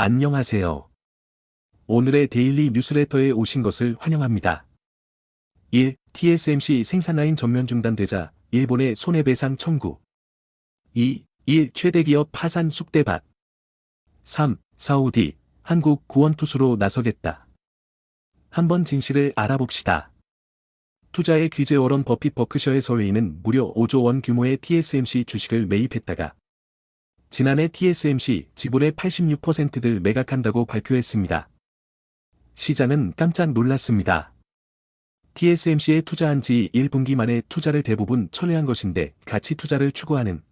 안녕하세요. 오늘의 데일리 뉴스레터에 오신 것을 환영합니다. 1. TSMC 생산라인 전면 중단되자 일본의 손해배상 청구. 2. 1. 최대 기업 파산 쑥대밭. 3. 사우디, 한국 구원투수로 나서겠다. 한번 진실을 알아봅시다. 투자의 귀재 워런 버핏 버크셔의 서웨이는 무려 5조 원 규모의 TSMC 주식을 매입했다가 지난해 TSMC 지분의 86%를 매각한다고 발표했습니다. 시장은 깜짝 놀랐습니다. TSMC에 투자한 지 1분기 만에 투자를 대부분 철회한 것인데 가치 투자를 추구하는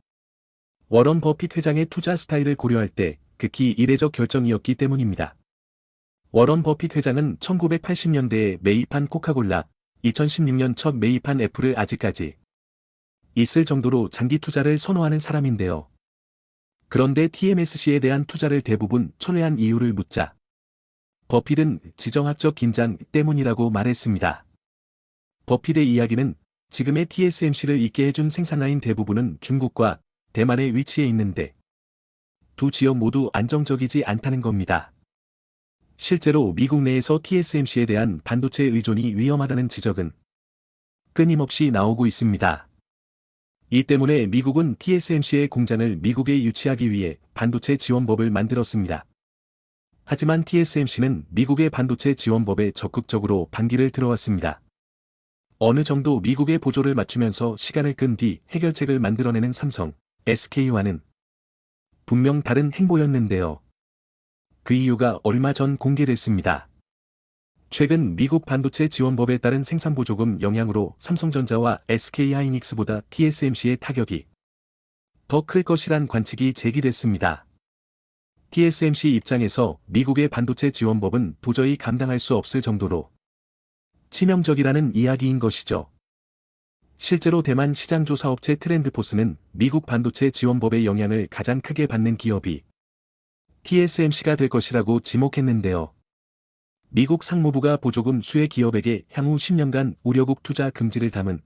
워런 버핏 회장의 투자 스타일을 고려할 때 극히 이례적 결정이었기 때문입니다. 워런 버핏 회장은 1980년대에 매입한 코카콜라, 2016년 첫 매입한 애플을 아직까지 있을 정도로 장기 투자를 선호하는 사람인데요. 그런데 TSMC에 대한 투자를 대부분 철회한 이유를 묻자 버핏은 지정학적 긴장 때문이라고 말했습니다. 버핏의 이야기는 지금의 TSMC를 있게 해준 생산라인 대부분은 중국과 대만에 위치해 있는데 두 지역 모두 안정적이지 않다는 겁니다. 실제로 미국 내에서 TSMC에 대한 반도체 의존이 위험하다는 지적은 끊임없이 나오고 있습니다. 이 때문에 미국은 TSMC의 공장을 미국에 유치하기 위해 반도체 지원법을 만들었습니다. 하지만 TSMC는 미국의 반도체 지원법에 적극적으로 반기를 들어왔습니다. 어느 정도 미국의 보조를 맞추면서 시간을 끈 뒤 해결책을 만들어내는 삼성, SK와는 분명 다른 행보였는데요. 그 이유가 얼마 전 공개됐습니다. 최근 미국 반도체 지원법에 따른 생산보조금 영향으로 삼성전자와 SK하이닉스보다 TSMC의 타격이 더 클 것이란 관측이 제기됐습니다. TSMC 입장에서 미국의 반도체 지원법은 도저히 감당할 수 없을 정도로 치명적이라는 이야기인 것이죠. 실제로 대만 시장조사업체 트렌드포스는 미국 반도체 지원법의 영향을 가장 크게 받는 기업이 TSMC가 될 것이라고 지목했는데요. 미국 상무부가 보조금 수혜 기업에게 향후 10년간 우려국 투자 금지를 담은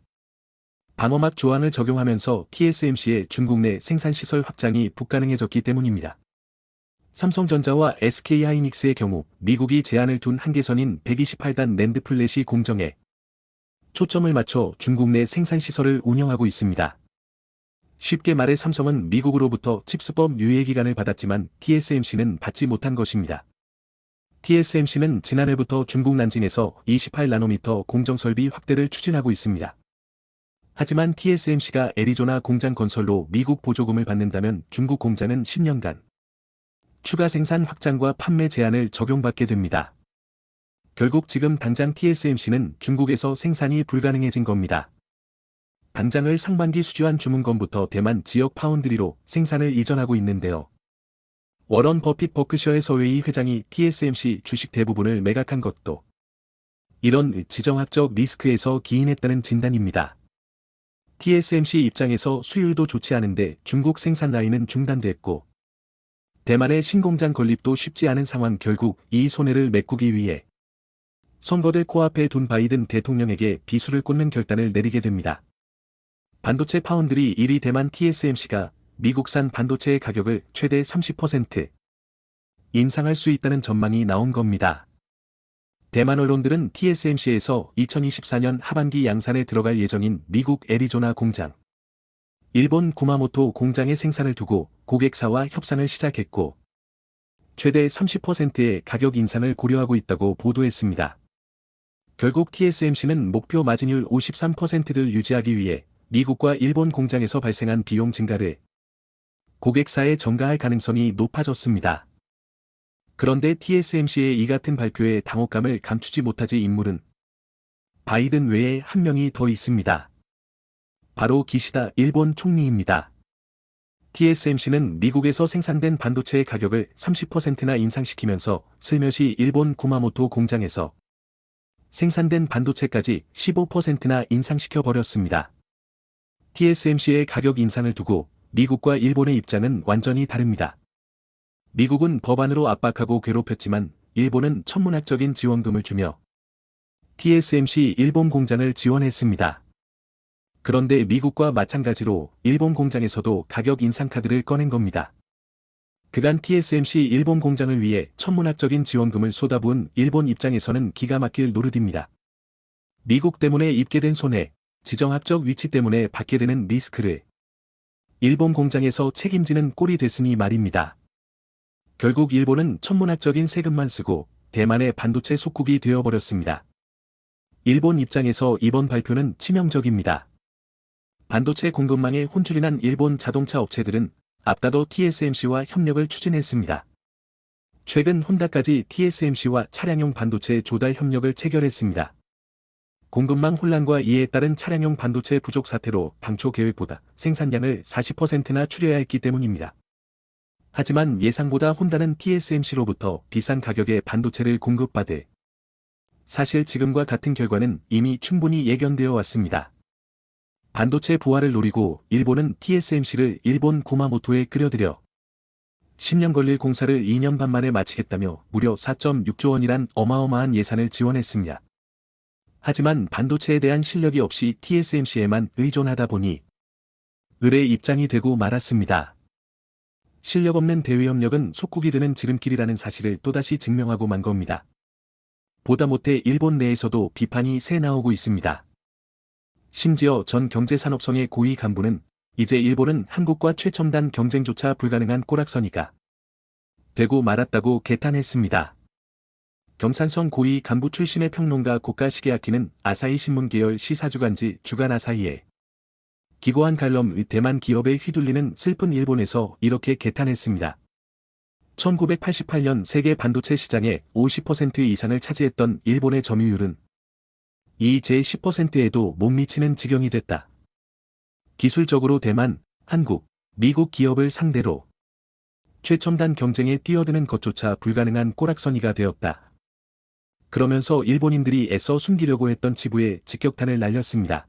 방어막 조항을 적용하면서 TSMC의 중국 내 생산시설 확장이 불가능해졌기 때문입니다. 삼성전자와 SK하이닉스의 경우 미국이 제한을 둔 한계선인 128단 낸드 플래시 공정에 초점을 맞춰 중국 내 생산시설을 운영하고 있습니다. 쉽게 말해 삼성은 미국으로부터 칩스법 유예기간을 받았지만 TSMC는 받지 못한 것입니다. TSMC는 지난해부터 중국 난징에서 28나노미터 공정설비 확대를 추진하고 있습니다. 하지만 TSMC가 애리조나 공장 건설로 미국 보조금을 받는다면 중국 공장은 10년간 추가 생산 확장과 판매 제한을 적용받게 됩니다. 결국 지금 당장 TSMC는 중국에서 생산이 불가능해진 겁니다. 당장을 상반기 수주한 주문건부터 대만 지역 파운드리로 생산을 이전하고 있는데요. 워런 버핏 버크셔의 서웨이 회장이 TSMC 주식 대부분을 매각한 것도 이런 지정학적 리스크에서 기인했다는 진단입니다. TSMC 입장에서 수율도 좋지 않은데 중국 생산 라인은 중단됐고 대만의 신공장 건립도 쉽지 않은 상황 결국 이 손해를 메꾸기 위해 선거를 코앞에 둔 바이든 대통령에게 비수를 꽂는 결단을 내리게 됩니다. 반도체 파운드리 1위 대만 TSMC가 미국산 반도체의 가격을 최대 30% 인상할 수 있다는 전망이 나온 겁니다. 대만 언론들은 TSMC에서 2024년 하반기 양산에 들어갈 예정인 미국 애리조나 공장, 일본 구마모토 공장의 생산을 두고 고객사와 협상을 시작했고 최대 30%의 가격 인상을 고려하고 있다고 보도했습니다. 결국 TSMC는 목표 마진율 53%를 유지하기 위해 미국과 일본 공장에서 발생한 비용 증가를 고객사에 전가할 가능성이 높아졌습니다. 그런데 TSMC의 이 같은 발표에 당혹감을 감추지 못하지 인물은 바이든 외에 한 명이 더 있습니다. 바로 기시다 일본 총리입니다. TSMC는 미국에서 생산된 반도체의 가격을 30%나 인상시키면서 슬며시 일본 구마모토 공장에서 생산된 반도체까지 15%나 인상시켜버렸습니다. TSMC의 가격 인상을 두고 미국과 일본의 입장은 완전히 다릅니다. 미국은 법안으로 압박하고 괴롭혔지만 일본은 천문학적인 지원금을 주며 TSMC 일본 공장을 지원했습니다. 그런데 미국과 마찬가지로 일본 공장에서도 가격 인상 카드를 꺼낸 겁니다. 그간 TSMC 일본 공장을 위해 천문학적인 지원금을 쏟아부은 일본 입장에서는 기가 막힐 노릇입니다. 미국 때문에 입게 된 손해, 지정학적 위치 때문에 받게 되는 리스크를 일본 공장에서 책임지는 꼴이 됐으니 말입니다. 결국 일본은 천문학적인 세금만 쓰고 대만의 반도체 속국이 되어버렸습니다. 일본 입장에서 이번 발표는 치명적입니다. 반도체 공급망에 혼쭐이 난 일본 자동차 업체들은 앞다도 TSMC와 협력을 추진했습니다. 최근 혼다까지 TSMC와 차량용 반도체 조달 협력을 체결했습니다. 공급망 혼란과 이에 따른 차량용 반도체 부족 사태로 당초 계획보다 생산량을 40%나 줄여야 했기 때문입니다. 하지만 예상보다 혼다는 TSMC로부터 비싼 가격의 반도체를 공급받을 사실 지금과 같은 결과는 이미 충분히 예견되어 왔습니다. 반도체 부활을 노리고 일본은 TSMC를 일본 구마모토에 끌어들여 10년 걸릴 공사를 2년 반 만에 마치겠다며 무려 4.6조 원이란 어마어마한 예산을 지원했습니다. 하지만 반도체에 대한 실력이 없이 TSMC에만 의존하다 보니 을의 입장이 되고 말았습니다. 실력 없는 대외협력은 속국이 되는 지름길이라는 사실을 또다시 증명하고 만 겁니다. 보다 못해 일본 내에서도 비판이 새 나오고 있습니다. 심지어 전 경제산업성의 고위 간부는 이제 일본은 한국과 최첨단 경쟁조차 불가능한 꼬락서니가 되고 말았다고 개탄했습니다. 경산성 고위 간부 출신의 평론가 고가 시게아키는 아사히 신문 계열 시사주간지 주간 아사히에 기고한 칼럼의 대만 기업에 휘둘리는 슬픈 일본에서 이렇게 개탄했습니다. 1988년 세계 반도체 시장의 50% 이상을 차지했던 일본의 점유율은 이제 10%에도 못 미치는 지경이 됐다. 기술적으로 대만, 한국, 미국 기업을 상대로 최첨단 경쟁에 뛰어드는 것조차 불가능한 꼬락서니가 되었다. 그러면서 일본인들이 애써 숨기려고 했던 지부에 직격탄을 날렸습니다.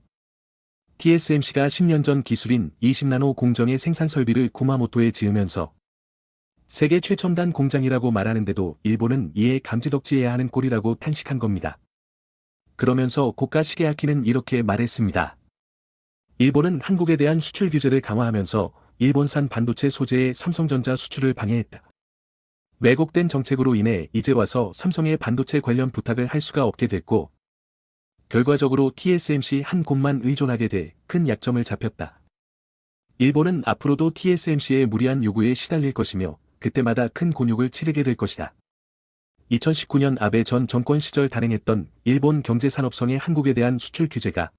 TSMC가 10년 전 기술인 20나노 공정의 생산 설비를 구마모토에 지으면서 세계 최첨단 공장이라고 말하는데도 일본은 이에 감지덕지해야 하는 꼴이라고 탄식한 겁니다. 그러면서 고가 시게아키는 이렇게 말했습니다. 일본은 한국에 대한 수출 규제를 강화하면서 일본산 반도체 소재의 삼성전자 수출을 방해했다. 왜곡된 정책으로 인해 이제 와서 삼성의 반도체 관련 부탁을 할 수가 없게 됐고 결과적으로 TSMC 한 곳만 의존하게 돼 큰 약점을 잡혔다. 일본은 앞으로도 TSMC의 무리한 요구에 시달릴 것이며 그때마다 큰 곤욕을 치르게 될 것이다. 2019년 아베 전 정권 시절 단행했던 일본 경제산업성의 한국에 대한 수출 규제가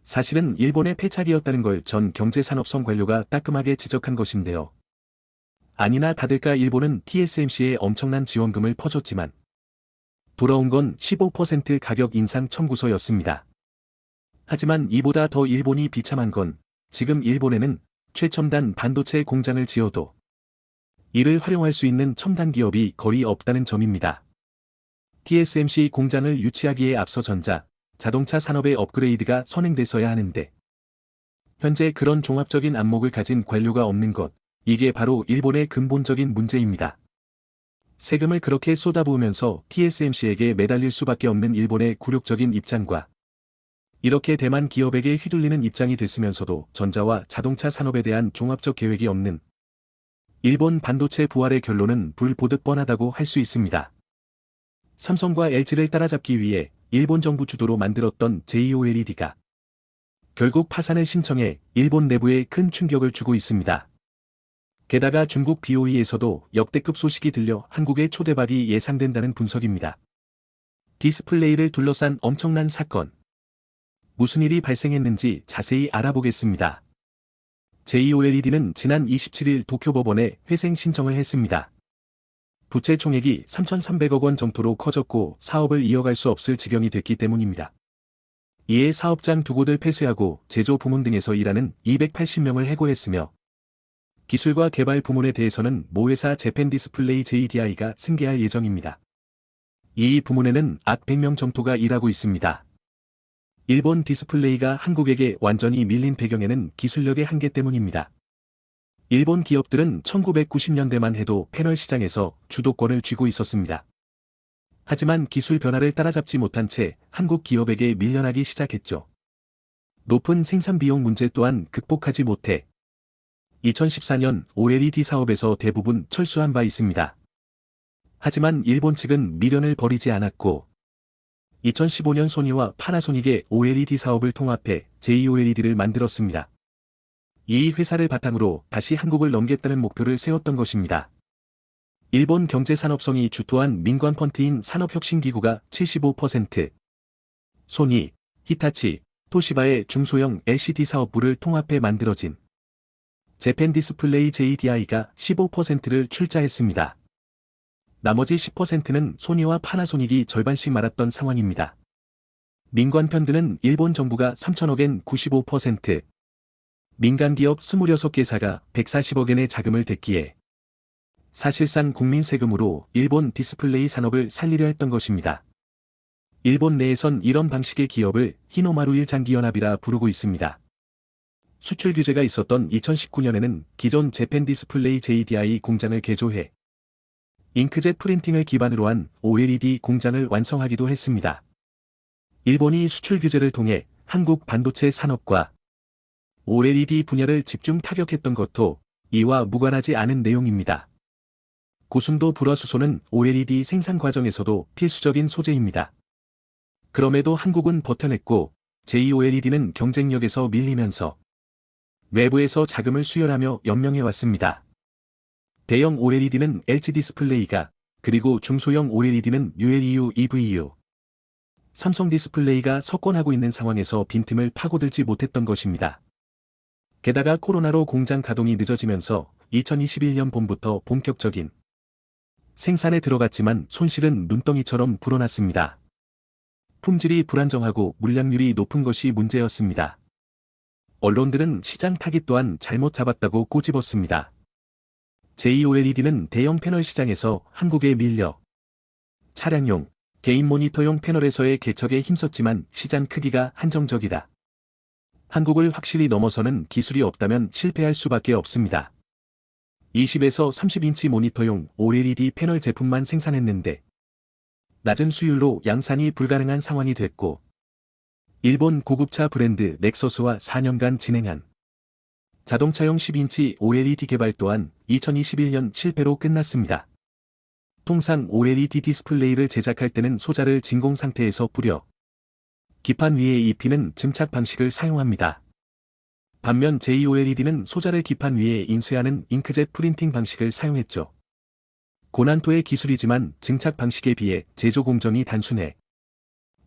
사실은 일본의 패착이었다는 걸 전 경제산업성 관료가 따끔하게 지적한 것인데요. 아니나 다를까 일본은 TSMC에 엄청난 지원금을 퍼줬지만 돌아온 건 15% 가격 인상 청구서였습니다. 하지만 이보다 더 일본이 비참한 건 지금 일본에는 최첨단 반도체 공장을 지어도 이를 활용할 수 있는 첨단 기업이 거의 없다는 점입니다. TSMC 공장을 유치하기에 앞서 전자, 자동차 산업의 업그레이드가 선행됐어야 하는데 현재 그런 종합적인 안목을 가진 관료가 없는 것, 이게 바로 일본의 근본적인 문제입니다. 세금을 그렇게 쏟아부으면서 TSMC에게 매달릴 수밖에 없는 일본의 굴욕적인 입장과 이렇게 대만 기업에게 휘둘리는 입장이 됐으면서도 전자와 자동차 산업에 대한 종합적 계획이 없는 일본 반도체 부활의 결론은 불보듯 뻔하다고 할 수 있습니다. 삼성과 LG를 따라잡기 위해 일본 정부 주도로 만들었던 JOLED가 결국 파산을 신청해 일본 내부에 큰 충격을 주고 있습니다. 게다가 중국 BOE에서도 역대급 소식이 들려 한국의 초대박이 예상된다는 분석입니다. 디스플레이를 둘러싼 엄청난 사건. 무슨 일이 발생했는지 자세히 알아보겠습니다. JOLED는 지난 27일 도쿄법원에 회생 신청을 했습니다. 부채 총액이 3,300억 원 정도로 커졌고 사업을 이어갈 수 없을 지경이 됐기 때문입니다. 이에 사업장 두 곳을 폐쇄하고 제조 부문 등에서 일하는 280명을 해고했으며 기술과 개발 부문에 대해서는 모회사 재팬디스플레이 JDI가 승계할 예정입니다. 이 부문에는 약 100명 정도가 일하고 있습니다. 일본 디스플레이가 한국에게 완전히 밀린 배경에는 기술력의 한계 때문입니다. 일본 기업들은 1990년대만 해도 패널 시장에서 주도권을 쥐고 있었습니다. 하지만 기술 변화를 따라잡지 못한 채 한국 기업에게 밀려나기 시작했죠. 높은 생산 비용 문제 또한 극복하지 못해 2014년 OLED 사업에서 대부분 철수한 바 있습니다. 하지만 일본 측은 미련을 버리지 않았고 2015년 소니와 파나소닉의 OLED 사업을 통합해 JOLED를 만들었습니다. 이 회사를 바탕으로 다시 한국을 넘겠다는 목표를 세웠던 것입니다. 일본 경제산업성이 주토한 민관 펀드인 산업혁신기구가 75%, 소니, 히타치, 토시바의 중소형 LCD 사업부를 통합해 만들어진 재팬 디스플레이 JDI가 15%를 출자했습니다. 나머지 10%는 소니와 파나소닉이 절반씩 말았던 상황입니다. 민관 펀드는 일본 정부가 3천억엔 95%, 민간기업 26개사가 140억엔의 자금을 댔기에 사실상 국민 세금으로 일본 디스플레이 산업을 살리려 했던 것입니다. 일본 내에선 이런 방식의 기업을 히노마루 일장기연합이라 부르고 있습니다. 수출 규제가 있었던 2019년에는 기존 재팬 디스플레이 JDI 공장을 개조해 잉크젯 프린팅을 기반으로 한 OLED 공장을 완성하기도 했습니다. 일본이 수출 규제를 통해 한국 반도체 산업과 OLED 분야를 집중 타격했던 것도 이와 무관하지 않은 내용입니다. 고순도 불화수소는 OLED 생산 과정에서도 필수적인 소재입니다. 그럼에도 한국은 버텨냈고 JOLED는 경쟁력에서 밀리면서 외부에서 자금을 수혈하며 연명해왔습니다. 대형 OLED는 LG 디스플레이가, 그리고 중소형 OLED는 ULEU, EVU, 삼성 디스플레이가 석권하고 있는 상황에서 빈틈을 파고들지 못했던 것입니다. 게다가 코로나로 공장 가동이 늦어지면서 2021년 봄부터 본격적인 생산에 들어갔지만 손실은 눈덩이처럼 불어났습니다. 품질이 불안정하고 물량률이 높은 것이 문제였습니다. 언론들은 시장 타깃 또한 잘못 잡았다고 꼬집었습니다. JOLED는 대형 패널 시장에서 한국에 밀려 차량용, 개인 모니터용 패널에서의 개척에 힘썼지만 시장 크기가 한정적이다. 한국을 확실히 넘어서는 기술이 없다면 실패할 수밖에 없습니다. 20에서 30인치 모니터용 OLED 패널 제품만 생산했는데 낮은 수율로 양산이 불가능한 상황이 됐고 일본 고급차 브랜드 넥서스와 4년간 진행한 자동차용 10인치 OLED 개발 또한 2021년 실패로 끝났습니다. 통상 OLED 디스플레이를 제작할 때는 소자를 진공 상태에서 뿌려 기판 위에 입히는 증착 방식을 사용합니다. 반면 JOLED는 소자를 기판 위에 인쇄하는 잉크젯 프린팅 방식을 사용했죠. 고난도의 기술이지만 증착 방식에 비해 제조 공정이 단순해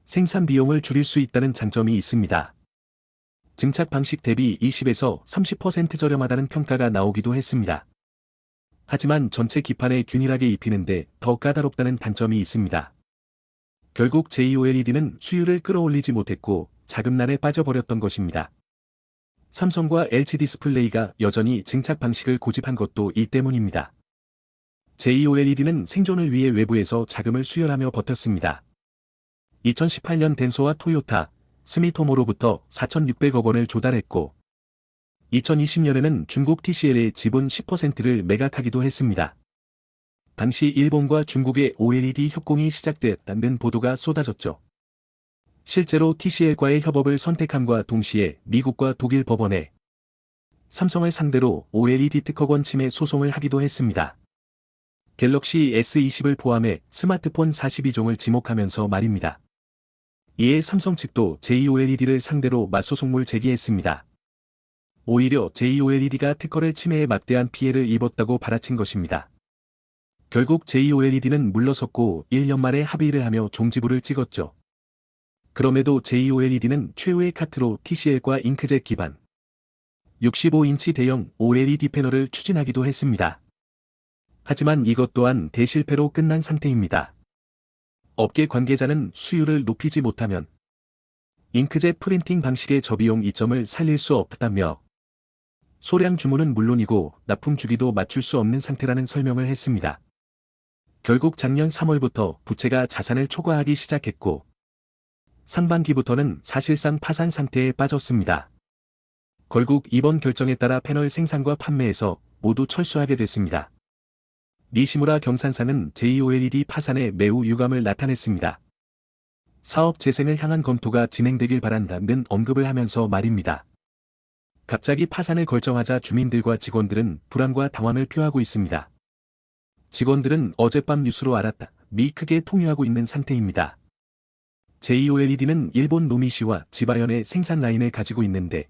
생산 비용을 줄일 수 있다는 장점이 있습니다. 증착 방식 대비 20에서 30% 저렴하다는 평가가 나오기도 했습니다. 하지만 전체 기판에 균일하게 입히는데 더 까다롭다는 단점이 있습니다. 결국 JOLED는 수율을 끌어올리지 못했고 자금난에 빠져버렸던 것입니다. 삼성과 LG 디스플레이가 여전히 증착 방식을 고집한 것도 이 때문입니다. JOLED는 생존을 위해 외부에서 자금을 수혈하며 버텼습니다. 2018년 덴소와 토요타, 스미토모로부터 4,600억 원을 조달했고 2020년에는 중국 TCL의 지분 10%를 매각하기도 했습니다. 당시 일본과 중국의 OLED 협공이 시작됐다는 보도가 쏟아졌죠. 실제로 TCL과의 협업을 선택함과 동시에 미국과 독일 법원에 삼성을 상대로 OLED 특허권 침해 소송을 하기도 했습니다. 갤럭시 S20을 포함해 스마트폰 42종을 지목하면서 말입니다. 이에 삼성 측도 JOLED를 상대로 맞소송물 제기했습니다. 오히려 JOLED가 특허를 침해해 막대한 피해를 입었다고 받아친 것입니다. 결국 JOLED는 물러섰고 1년 만에 합의를 하며 종지부를 찍었죠. 그럼에도 JOLED는 최후의 카트로 TCL과 잉크젯 기반 65인치 대형 OLED 패널을 추진하기도 했습니다. 하지만 이것 또한 대실패로 끝난 상태입니다. 업계 관계자는 수율을 높이지 못하면 잉크젯 프린팅 방식의 저비용 이점을 살릴 수 없다며 소량 주문은 물론이고 납품 주기도 맞출 수 없는 상태라는 설명을 했습니다. 결국 작년 3월부터 부채가 자산을 초과하기 시작했고 상반기부터는 사실상 파산 상태에 빠졌습니다. 결국 이번 결정에 따라 패널 생산과 판매에서 모두 철수하게 됐습니다. 니시무라 경산사는 JOLED 파산에 매우 유감을 나타냈습니다. 사업 재생을 향한 검토가 진행되길 바란다는 언급을 하면서 말입니다. 갑자기 파산을 결정하자 주민들과 직원들은 불안과 당황을 표하고 있습니다. 직원들은 어젯밤 뉴스로 알았다. 미 크게 통유하고 있는 상태입니다. JOLED는 일본 노미시와 지바현의 생산 라인을 가지고 있는데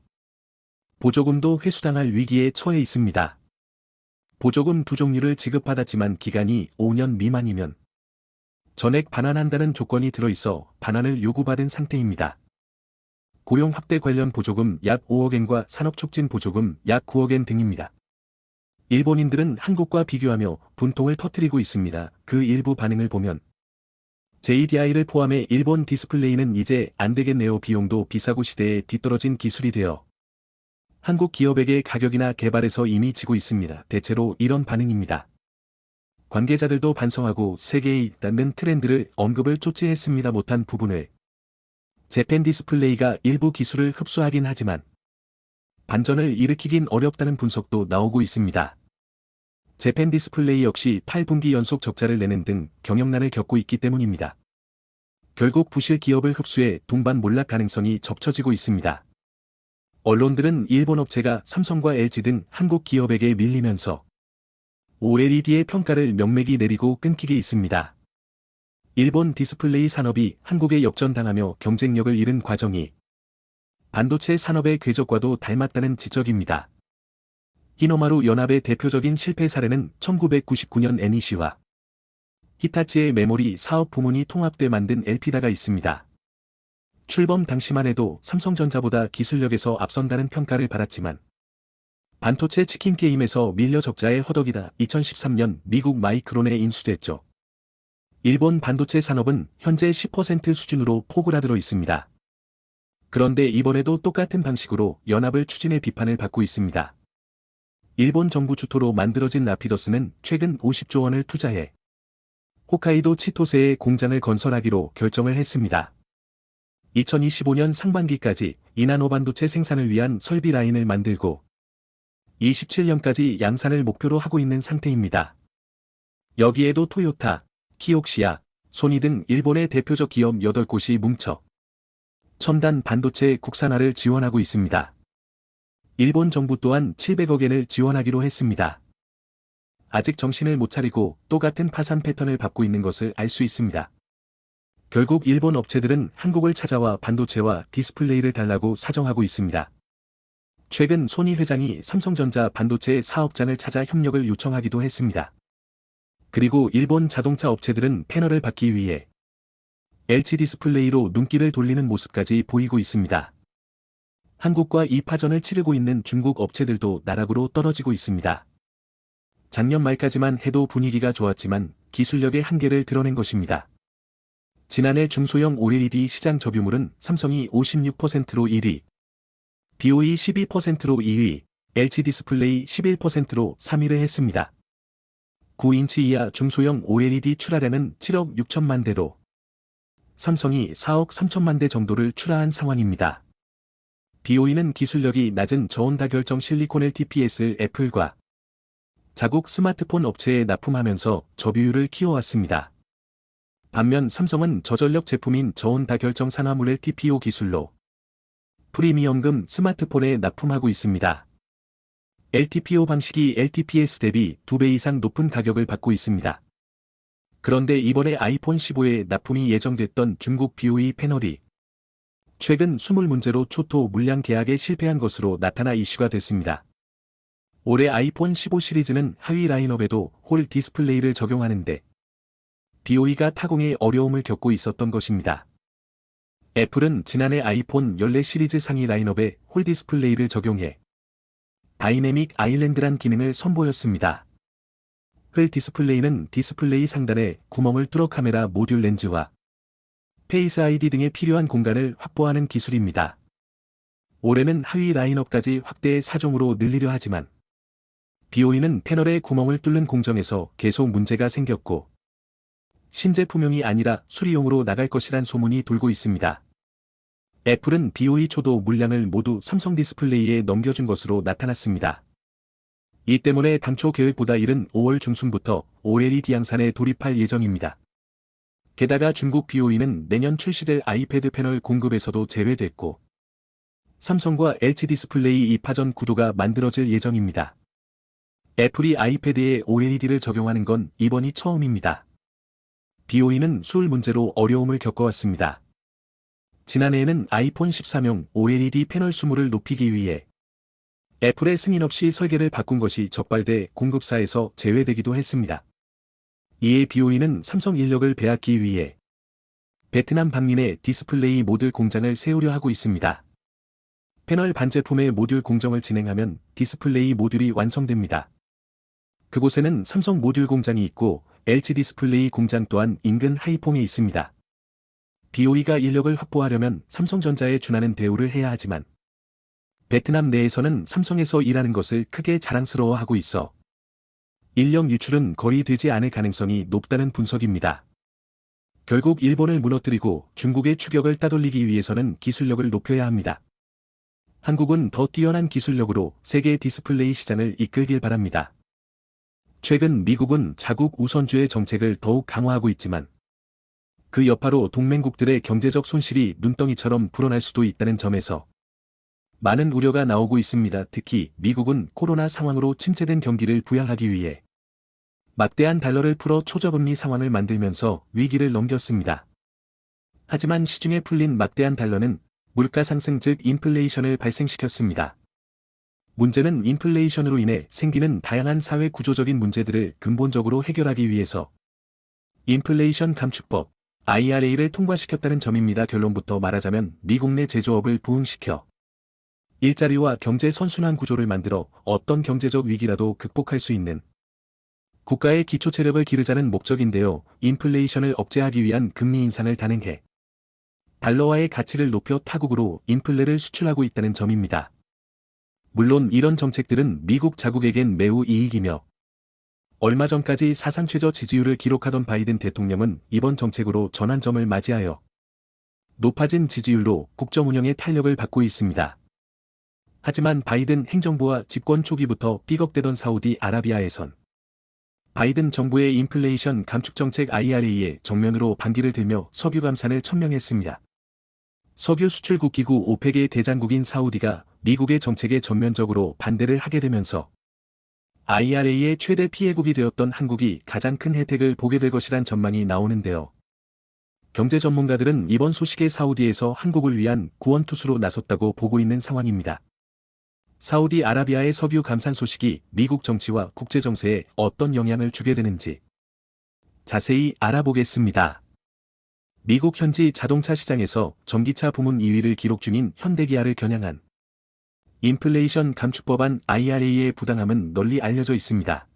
보조금도 회수당할 위기에 처해 있습니다. 보조금 두 종류를 지급받았지만 기간이 5년 미만이면 전액 반환한다는 조건이 들어있어 반환을 요구받은 상태입니다. 고용 확대 관련 보조금 약 5억엔과 산업촉진 보조금 약 9억엔 등입니다. 일본인들은 한국과 비교하며 분통을 터뜨리고 있습니다. 그 일부 반응을 보면 JDI를 포함해 일본 디스플레이는 이제 안되겠네요. 비용도 비싸고 시대에 뒤떨어진 기술이 되어 한국 기업에게 가격이나 개발에서 이미 지고 있습니다. 대체로 이런 반응입니다. 관계자들도 반성하고 세계에 있다는 트렌드를 언급을 쫓지했습니다. 못한 부분을 재팬 디스플레이가 일부 기술을 흡수하긴 하지만 반전을 일으키긴 어렵다는 분석도 나오고 있습니다. 재팬 디스플레이 역시 8분기 연속 적자를 내는 등 경영난을 겪고 있기 때문입니다. 결국 부실 기업을 흡수해 동반 몰락 가능성이 접쳐지고 있습니다. 언론들은 일본 업체가 삼성과 LG 등 한국 기업에게 밀리면서 OLED의 평가를 명맥이 내리고 끊기게 있습니다. 일본 디스플레이 산업이 한국에 역전당하며 경쟁력을 잃은 과정이 반도체 산업의 궤적과도 닮았다는 지적입니다. 히노마루 연합의 대표적인 실패 사례는 1999년 NEC와 히타치의 메모리 사업 부문이 통합돼 만든 엘피다가 있습니다. 출범 당시만 해도 삼성전자보다 기술력에서 앞선다는 평가를 받았지만 반도체 치킨 게임에서 밀려 적자의 허덕이다. 2013년 미국 마이크론에 인수됐죠. 일본 반도체 산업은 현재 10% 수준으로 포그라들어 있습니다. 그런데 이번에도 똑같은 방식으로 연합을 추진해 비판을 받고 있습니다. 일본 정부 주토로 만들어진 라피더스는 최근 50조 원을 투자해 홋카이도 치토세에 공장을 건설하기로 결정을 했습니다. 2025년 상반기까지 이나노 반도체 생산을 위한 설비 라인을 만들고 27년까지 양산을 목표로 하고 있는 상태입니다. 여기에도 토요타, 키옥시아, 소니 등 일본의 대표적 기업 8곳이 뭉쳐 첨단 반도체 국산화를 지원하고 있습니다. 일본 정부 또한 700억엔을 지원하기로 했습니다. 아직 정신을 못 차리고 똑같은 파산 패턴을 밟고 있는 것을 알 수 있습니다. 결국 일본 업체들은 한국을 찾아와 반도체와 디스플레이를 달라고 사정하고 있습니다. 최근 소니 회장이 삼성전자 반도체 사업장을 찾아 협력을 요청하기도 했습니다. 그리고 일본 자동차 업체들은 패널을 받기 위해 LG 디스플레이로 눈길을 돌리는 모습까지 보이고 있습니다. 한국과 이 파전을 치르고 있는 중국 업체들도 나락으로 떨어지고 있습니다. 작년 말까지만 해도 분위기가 좋았지만 기술력의 한계를 드러낸 것입니다. 지난해 중소형 OLED 시장 점유율은 삼성이 56%로 1위, BOE 12%로 2위, LG 디스플레이 11%로 3위를 했습니다. 9인치 이하 중소형 OLED 출하량은 7억 6천만 대로 삼성이 4억 3천만 대 정도를 출하한 상황입니다. BOE는 기술력이 낮은 저온다결정 실리콘 LTPS를 애플과 자국 스마트폰 업체에 납품하면서 점유율을 키워왔습니다. 반면 삼성은 저전력 제품인 저온다결정 산화물 LTPO 기술로 프리미엄금 스마트폰에 납품하고 있습니다. LTPO 방식이 LTPS 대비 2배 이상 높은 가격을 받고 있습니다. 그런데 이번에 아이폰 15에 납품이 예정됐던 중국 BOE 패널이 최근 수물 문제로 초토 물량 계약에 실패한 것으로 나타나 이슈가 됐습니다. 올해 아이폰 15 시리즈는 하위 라인업에도 홀 디스플레이를 적용하는데 BOE가 타공에 어려움을 겪고 있었던 것입니다. 애플은 지난해 아이폰 14 시리즈 상위 라인업에 홀 디스플레이를 적용해 다이내믹 아일랜드란 기능을 선보였습니다. 홀 디스플레이는 디스플레이 상단에 구멍을 뚫어 카메라 모듈 렌즈와 페이스 아이디 등에 필요한 공간을 확보하는 기술입니다. 올해는 하위 라인업까지 확대의 사종으로 늘리려 하지만 BOE는 패널에 구멍을 뚫는 공정에서 계속 문제가 생겼고 신제품용이 아니라 수리용으로 나갈 것이란 소문이 돌고 있습니다. 애플은 BOE 초도 물량을 모두 삼성 디스플레이에 넘겨준 것으로 나타났습니다. 이 때문에 당초 계획보다 이른 5월 중순부터 OLED 양산에 돌입할 예정입니다. 게다가 중국 BOE는 내년 출시될 아이패드 패널 공급에서도 제외됐고 삼성과 LG 디스플레이 2파전 구도가 만들어질 예정입니다. 애플이 아이패드에 OLED를 적용하는 건 이번이 처음입니다. BOE는 수울 문제로 어려움을 겪어왔습니다. 지난해에는 아이폰 13용 OLED 패널 수물을 높이기 위해 애플의 승인 없이 설계를 바꾼 것이 적발돼 공급사에서 제외되기도 했습니다. 이에 BOE는 삼성 인력을 빼앗기 위해 베트남 방민에 디스플레이 모듈 공장을 세우려 하고 있습니다. 패널 반제품의 모듈 공정을 진행하면 디스플레이 모듈이 완성됩니다. 그곳에는 삼성 모듈 공장이 있고 LG 디스플레이 공장 또한 인근 하이퐁에 있습니다. BOE가 인력을 확보하려면 삼성전자에 준하는 대우를 해야 하지만 베트남 내에서는 삼성에서 일하는 것을 크게 자랑스러워하고 있어 인력 유출은 거의 되지 않을 가능성이 높다는 분석입니다. 결국 일본을 무너뜨리고 중국의 추격을 따돌리기 위해서는 기술력을 높여야 합니다. 한국은 더 뛰어난 기술력으로 세계 디스플레이 시장을 이끌길 바랍니다. 최근 미국은 자국 우선주의 정책을 더욱 강화하고 있지만 그 여파로 동맹국들의 경제적 손실이 눈덩이처럼 불어날 수도 있다는 점에서 많은 우려가 나오고 있습니다. 특히 미국은 코로나 상황으로 침체된 경기를 부양하기 위해 막대한 달러를 풀어 초저금리 상황을 만들면서 위기를 넘겼습니다. 하지만 시중에 풀린 막대한 달러는 물가 상승 즉 인플레이션을 발생시켰습니다. 문제는 인플레이션으로 인해 생기는 다양한 사회 구조적인 문제들을 근본적으로 해결하기 위해서 인플레이션 감축법 IRA를 통과시켰다는 점입니다. 결론부터 말하자면 미국 내 제조업을 부흥시켜 일자리와 경제 선순환 구조를 만들어 어떤 경제적 위기라도 극복할 수 있는 국가의 기초 체력을 기르자는 목적인데요. 인플레이션을 억제하기 위한 금리 인상을 단행해 달러화의 가치를 높여 타국으로 인플레를 수출하고 있다는 점입니다. 물론 이런 정책들은 미국 자국에겐 매우 이익이며 얼마 전까지 사상 최저 지지율을 기록하던 바이든 대통령은 이번 정책으로 전환점을 맞이하여 높아진 지지율로 국정 운영에 탄력을 받고 있습니다. 하지만 바이든 행정부와 집권 초기부터 삐걱대던 사우디아라비아에선 바이든 정부의 인플레이션 감축 정책 IRA에 정면으로 반기를 들며 석유 감산을 천명했습니다. 석유 수출국 기구 오펙의 대장국인 사우디가 미국의 정책에 전면적으로 반대를 하게 되면서 IRA의 최대 피해국이 되었던 한국이 가장 큰 혜택을 보게 될 것이란 전망이 나오는데요. 경제 전문가들은 이번 소식에 사우디에서 한국을 위한 구원투수로 나섰다고 보고 있는 상황입니다. 사우디아라비아의 석유 감산 소식이 미국 정치와 국제 정세에 어떤 영향을 주게 되는지 자세히 알아보겠습니다. 미국 현지 자동차 시장에서 전기차 부문 2위를 기록 중인 현대기아를 겨냥한 인플레이션 감축법안 IRA의 부당함은 널리 알려져 있습니다.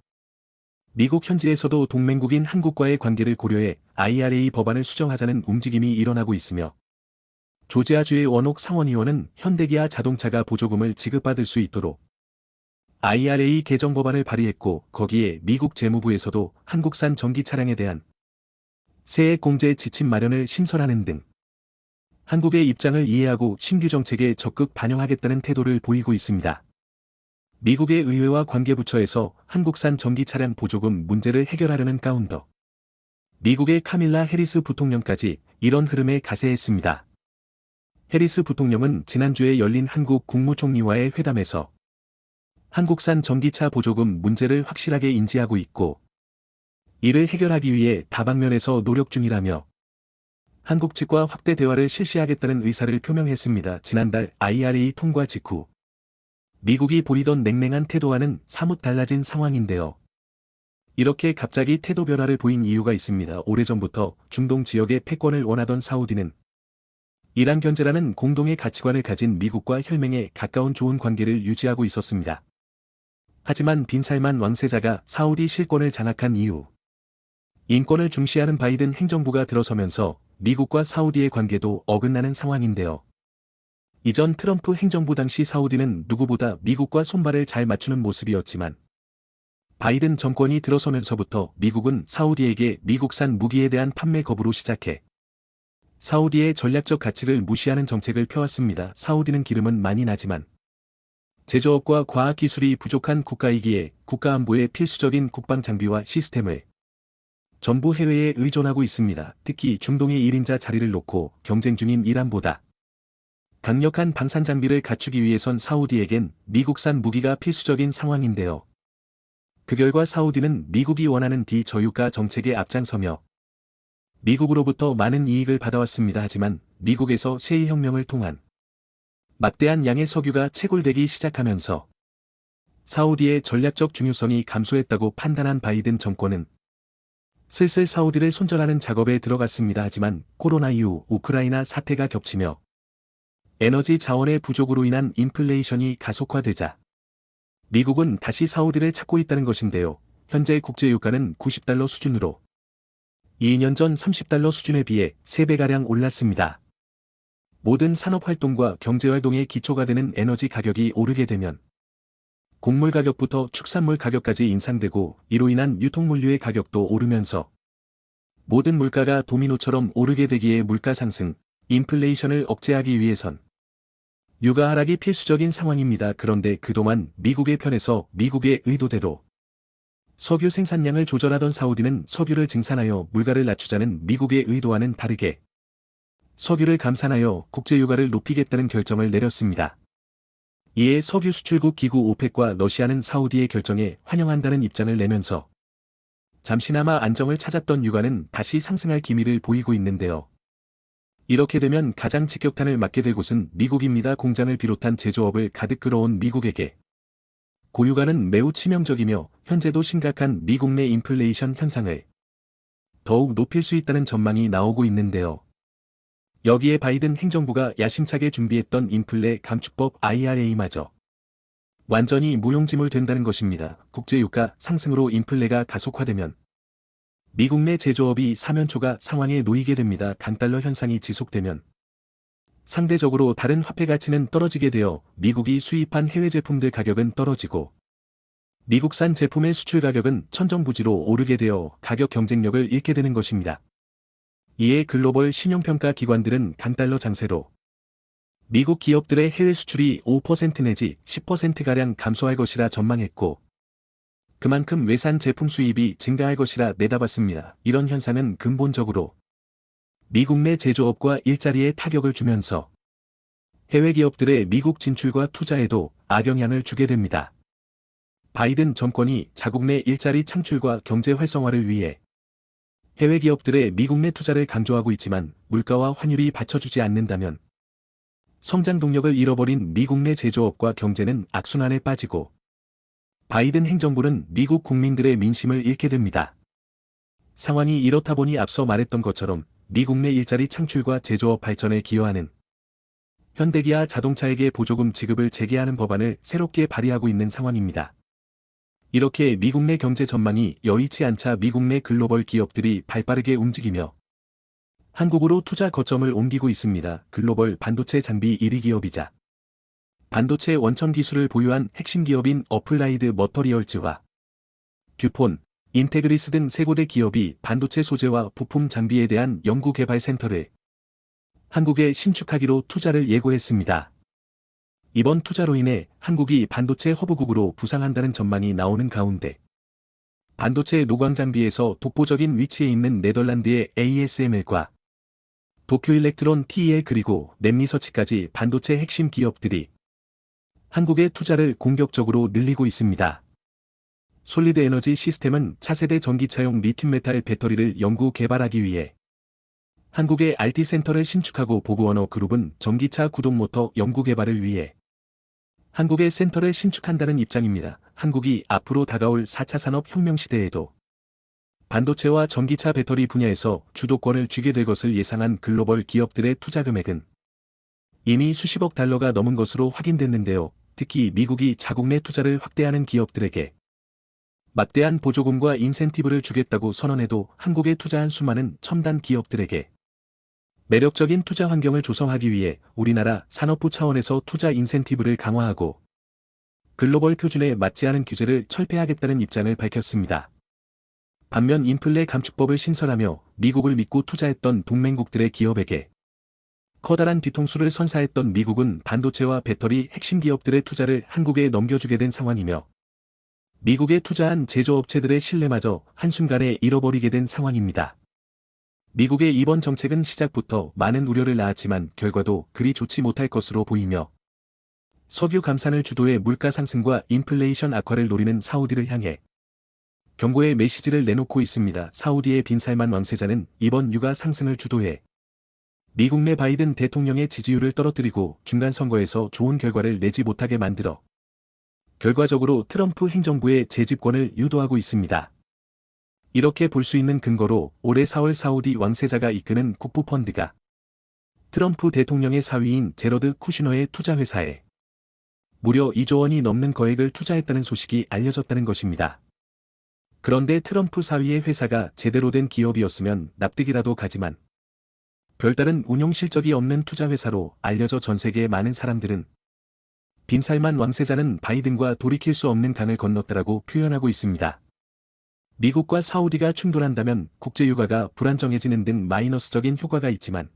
미국 현지에서도 동맹국인 한국과의 관계를 고려해 IRA 법안을 수정하자는 움직임이 일어나고 있으며 조지아주의 원옥 상원의원은 현대기아 자동차가 보조금을 지급받을 수 있도록 IRA 개정 법안을 발의했고 거기에 미국 재무부에서도 한국산 전기 차량에 대한 세액 공제 지침 마련을 신설하는 등 한국의 입장을 이해하고 신규 정책에 적극 반영하겠다는 태도를 보이고 있습니다. 미국의 의회와 관계부처에서 한국산 전기 차량 보조금 문제를 해결하려는 가운데 미국의 카밀라 해리스 부통령까지 이런 흐름에 가세했습니다. 해리스 부통령은 지난주에 열린 한국 국무총리와의 회담에서 한국산 전기차 보조금 문제를 확실하게 인지하고 있고 이를 해결하기 위해 다방면에서 노력 중이라며 한국 측과 확대 대화를 실시하겠다는 의사를 표명했습니다. 지난달 IRA 통과 직후 미국이 보이던 냉랭한 태도와는 사뭇 달라진 상황인데요. 이렇게 갑자기 태도 변화를 보인 이유가 있습니다. 오래전부터 중동 지역의 패권을 원하던 사우디는 이란 견제라는 공동의 가치관을 가진 미국과 혈맹에 가까운 좋은 관계를 유지하고 있었습니다. 하지만 빈살만 왕세자가 사우디 실권을 장악한 이후 인권을 중시하는 바이든 행정부가 들어서면서 미국과 사우디의 관계도 어긋나는 상황인데요. 이전 트럼프 행정부 당시 사우디는 누구보다 미국과 손발을 잘 맞추는 모습이었지만 바이든 정권이 들어서면서부터 미국은 사우디에게 미국산 무기에 대한 판매 거부로 시작해 사우디의 전략적 가치를 무시하는 정책을 펴왔습니다. 사우디는 기름은 많이 나지만 제조업과 과학기술이 부족한 국가이기에 국가안보에 필수적인 국방 장비와 시스템을 전부 해외에 의존하고 있습니다. 특히 중동의 1인자 자리를 놓고 경쟁 중인 이란보다 강력한 방산 장비를 갖추기 위해선 사우디에겐 미국산 무기가 필수적인 상황인데요. 그 결과 사우디는 미국이 원하는 저유가 정책에 앞장서며 미국으로부터 많은 이익을 받아왔습니다. 하지만 미국에서 셰일혁명을 통한 막대한 양의 석유가 채굴되기 시작하면서 사우디의 전략적 중요성이 감소했다고 판단한 바이든 정권은 슬슬 사우디를 손절하는 작업에 들어갔습니다. 하지만 코로나 이후 우크라이나 사태가 겹치며 에너지 자원의 부족으로 인한 인플레이션이 가속화되자 미국은 다시 사우디를 찾고 있다는 것인데요. 현재 국제유가는 90달러 수준으로 2년 전 30달러 수준에 비해 3배가량 올랐습니다. 모든 산업활동과 경제활동의 기초가 되는 에너지 가격이 오르게 되면 곡물 가격부터 축산물 가격까지 인상되고 이로 인한 유통물류의 가격도 오르면서 모든 물가가 도미노처럼 오르게 되기에 물가 상승, 인플레이션을 억제하기 위해선 유가 하락이 필수적인 상황입니다. 그런데 그동안 미국의 편에서 미국의 의도대로 석유 생산량을 조절하던 사우디는 석유를 증산하여 물가를 낮추자는 미국의 의도와는 다르게 석유를 감산하여 국제유가를 높이겠다는 결정을 내렸습니다. 이에 석유 수출국 기구 오펙과 러시아는 사우디의 결정에 환영한다는 입장을 내면서 잠시나마 안정을 찾았던 유가는 다시 상승할 기미를 보이고 있는데요. 이렇게 되면 가장 직격탄을 맞게 될 곳은 미국입니다. 공장을 비롯한 제조업을 가득 끌어온 미국에게 고유가는 매우 치명적이며 현재도 심각한 미국 내 인플레이션 현상을 더욱 높일 수 있다는 전망이 나오고 있는데요. 여기에 바이든 행정부가 야심차게 준비했던 인플레 감축법 IRA마저 완전히 무용지물 된다는 것입니다. 국제유가 상승으로 인플레가 가속화되면 미국 내 제조업이 사면초가 상황에 놓이게 됩니다. 강달러 현상이 지속되면 상대적으로 다른 화폐 가치는 떨어지게 되어 미국이 수입한 해외 제품들 가격은 떨어지고 미국산 제품의 수출 가격은 천정부지로 오르게 되어 가격 경쟁력을 잃게 되는 것입니다. 이에 글로벌 신용평가 기관들은 강달러 장세로 미국 기업들의 해외 수출이 5% 내지 10%가량 감소할 것이라 전망했고 그만큼 외산 제품 수입이 증가할 것이라 내다봤습니다. 이런 현상은 근본적으로 미국 내 제조업과 일자리에 타격을 주면서 해외 기업들의 미국 진출과 투자에도 악영향을 주게 됩니다. 바이든 정권이 자국 내 일자리 창출과 경제 활성화를 위해 해외 기업들의 미국 내 투자를 강조하고 있지만 물가와 환율이 받쳐주지 않는다면 성장 동력을 잃어버린 미국 내 제조업과 경제는 악순환에 빠지고 바이든 행정부는 미국 국민들의 민심을 잃게 됩니다. 상황이 이렇다 보니 앞서 말했던 것처럼 미국 내 일자리 창출과 제조업 발전에 기여하는 현대기아 자동차에게 보조금 지급을 재개하는 법안을 새롭게 발의하고 있는 상황입니다. 이렇게 미국 내 경제 전망이 여의치 않자 미국 내 글로벌 기업들이 발빠르게 움직이며 한국으로 투자 거점을 옮기고 있습니다. 글로벌 반도체 장비 1위 기업이자 반도체 원천 기술을 보유한 핵심 기업인 어플라이드 머터리얼즈와 듀폰, 인테그리스 등 세 곳의 기업이 반도체 소재와 부품 장비에 대한 연구 개발 센터를 한국에 신축하기로 투자를 예고했습니다. 이번 투자로 인해 한국이 반도체 허브국으로 부상한다는 전망이 나오는 가운데 반도체 노광 장비에서 독보적인 위치에 있는 네덜란드의 ASML과 도쿄일렉트론 TEL 그리고 넷리서치까지 반도체 핵심 기업들이 한국의 투자를 공격적으로 늘리고 있습니다. 솔리드 에너지 시스템은 차세대 전기차용 리튬 메탈 배터리를 연구 개발하기 위해 한국의 RT 센터를 신축하고 보그워너 그룹은 전기차 구동 모터 연구 개발을 위해 한국의 센터를 신축한다는 입장입니다. 한국이 앞으로 다가올 4차 산업혁명 시대에도 반도체와 전기차 배터리 분야에서 주도권을 쥐게 될 것을 예상한 글로벌 기업들의 투자 금액은 이미 수십억 달러가 넘은 것으로 확인됐는데요. 특히 미국이 자국 내 투자를 확대하는 기업들에게 막대한 보조금과 인센티브를 주겠다고 선언해도 한국에 투자한 수많은 첨단 기업들에게 매력적인 투자 환경을 조성하기 위해 우리나라 산업부 차원에서 투자 인센티브를 강화하고 글로벌 표준에 맞지 않은 규제를 철폐하겠다는 입장을 밝혔습니다. 반면 인플레 감축법을 신설하며 미국을 믿고 투자했던 동맹국들의 기업에게 커다란 뒤통수를 선사했던 미국은 반도체와 배터리 핵심 기업들의 투자를 한국에 넘겨주게 된 상황이며 미국에 투자한 제조업체들의 신뢰마저 한순간에 잃어버리게 된 상황입니다. 미국의 이번 정책은 시작부터 많은 우려를 낳았지만 결과도 그리 좋지 못할 것으로 보이며 석유 감산을 주도해 물가 상승과 인플레이션 악화를 노리는 사우디를 향해 경고의 메시지를 내놓고 있습니다. 사우디의 빈살만 왕세자는 이번 유가 상승을 주도해 미국 내 바이든 대통령의 지지율을 떨어뜨리고 중간 선거에서 좋은 결과를 내지 못하게 만들어 결과적으로 트럼프 행정부의 재집권을 유도하고 있습니다. 이렇게 볼 수 있는 근거로 올해 4월 사우디 왕세자가 이끄는 국부펀드가 트럼프 대통령의 사위인 제러드 쿠시너의 투자회사에 무려 2조 원이 넘는 거액을 투자했다는 소식이 알려졌다는 것입니다. 그런데 트럼프 사위의 회사가 제대로 된 기업이었으면 납득이라도 가지만 별다른 운용 실적이 없는 투자회사로 알려져 전 세계의 많은 사람들은 빈살만 왕세자는 바이든과 돌이킬 수 없는 강을 건넜다라고 표현하고 있습니다. 미국과 사우디가 충돌한다면 국제유가가 불안정해지는 등 마이너스적인 효과가 있지만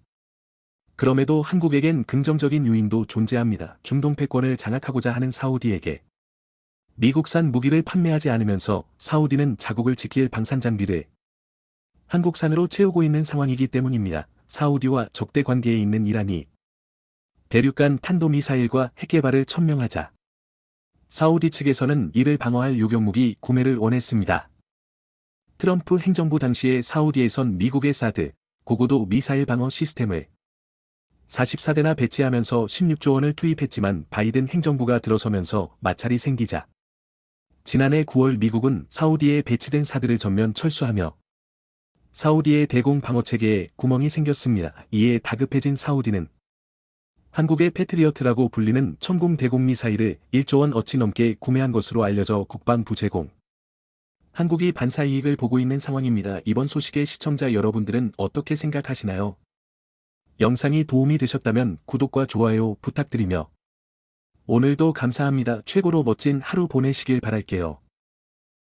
그럼에도 한국에겐 긍정적인 요인도 존재합니다. 중동 패권을 장악하고자 하는 사우디에게 미국산 무기를 판매하지 않으면서 사우디는 자국을 지킬 방산 장비를 한국산으로 채우고 있는 상황이기 때문입니다. 사우디와 적대 관계에 있는 이란이 대륙간 탄도미사일과 핵개발을 천명하자 사우디 측에서는 이를 방어할 요격무기 구매를 원했습니다. 트럼프 행정부 당시에 사우디에선 미국의 사드, 고고도 미사일 방어 시스템을 44대나 배치하면서 16조 원을 투입했지만 바이든 행정부가 들어서면서 마찰이 생기자 지난해 9월 미국은 사우디에 배치된 사드를 전면 철수하며 사우디의 대공 방어체계에 구멍이 생겼습니다. 이에 다급해진 사우디는 한국의 패트리어트라고 불리는 천공 대공 미사일을 1조 원 어치 넘게 구매한 것으로 알려져 국방부 제공. 한국이 반사이익을 보고 있는 상황입니다. 이번 소식에 시청자 여러분들은 어떻게 생각하시나요? 영상이 도움이 되셨다면 구독과 좋아요 부탁드리며 오늘도 감사합니다. 최고로 멋진 하루 보내시길 바랄게요.